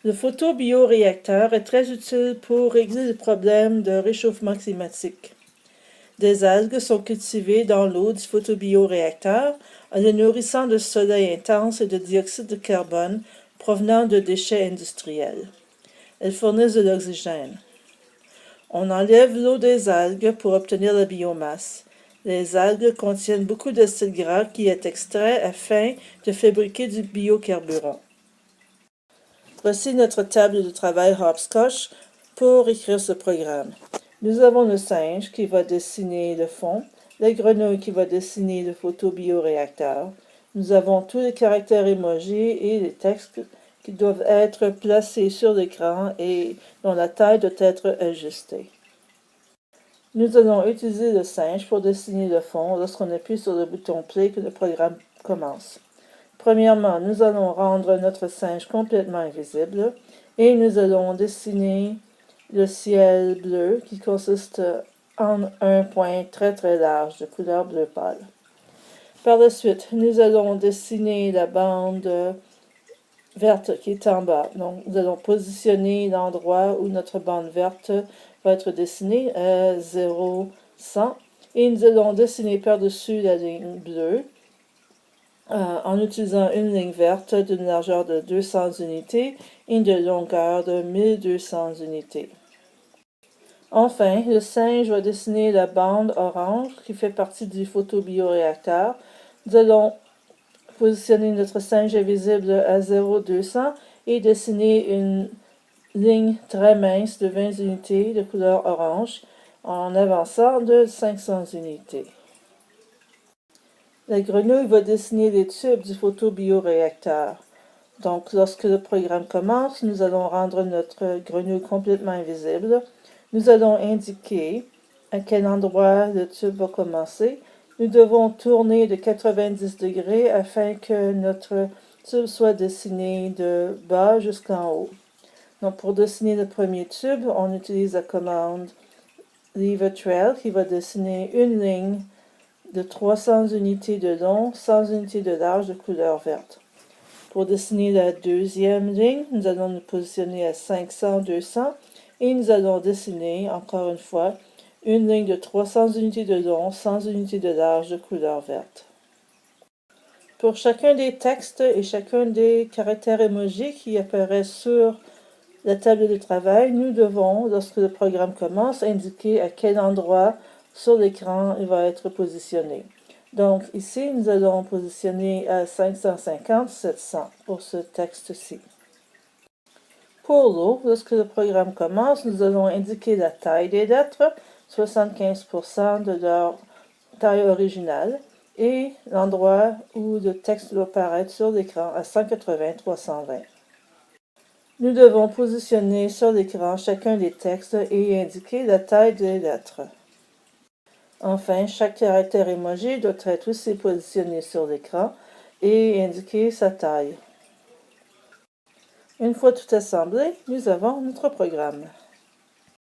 Le photobioréacteur est très utile pour régler le problème de réchauffement climatique. Des algues sont cultivées dans l'eau du photobioréacteur en les nourrissant de soleil intense et de dioxyde de carbone provenant de déchets industriels. Elles fournissent de l'oxygène. On enlève l'eau des algues pour obtenir la biomasse. Les algues contiennent beaucoup d'acide gras qui est extrait afin de fabriquer du biocarburant. Voici notre table de travail Hopscotch pour écrire ce programme. Nous avons le singe qui va dessiner le fond, la grenouille qui va dessiner le photobioréacteur. Nous avons tous les caractères emoji et les textes qui doivent être placés sur l'écran et dont la taille doit être ajustée. Nous allons utiliser le singe pour dessiner le fond lorsqu'on appuie sur le bouton Play que le programme commence. Premièrement, nous allons rendre notre singe complètement invisible et nous allons dessiner le ciel bleu qui consiste en un point très très large de couleur bleu pâle. Par la suite, nous allons dessiner la bande verte qui est en bas. Donc, nous allons positionner l'endroit où notre bande verte va être dessinée à 0, 100 et nous allons dessiner par-dessus la ligne bleue en utilisant une ligne verte d'une largeur de 200 unités et de longueur de 1200 unités. Enfin, le singe va dessiner la bande orange qui fait partie du photobioréacteur. Nous allons positionner notre singe invisible à 0,200 et dessiner une ligne très mince de 20 unités de couleur orange en avançant de 500 unités. La grenouille va dessiner les tubes du photobioréacteur. Donc, lorsque le programme commence, nous allons rendre notre grenouille complètement invisible. Nous allons indiquer à quel endroit le tube va commencer. Nous devons tourner de 90 degrés afin que notre tube soit dessiné de bas jusqu'en haut. Donc, pour dessiner le premier tube, on utilise la commande Leave a Trail qui va dessiner une ligne de 300 unités de long, 100 unités de large de couleur verte. Pour dessiner la deuxième ligne, nous allons nous positionner à 500, 200 et nous allons dessiner, encore une fois, une ligne de 300 unités de long, 100 unités de large de couleur verte. Pour chacun des textes et chacun des caractères emoji qui apparaissent sur la table de travail, nous devons, lorsque le programme commence, indiquer à quel endroit sur l'écran il va être positionné. Donc ici, nous allons positionner à 550, 700 pour ce texte-ci. Pour l'eau, lorsque le programme commence, nous allons indiquer la taille des lettres, 75% de leur taille originale, et l'endroit où le texte doit apparaître sur l'écran à 180, 320. Nous devons positionner sur l'écran chacun des textes et indiquer la taille des lettres. Enfin, chaque caractère emoji doit être aussi positionné sur l'écran et indiquer sa taille. Une fois tout assemblé, nous avons notre programme.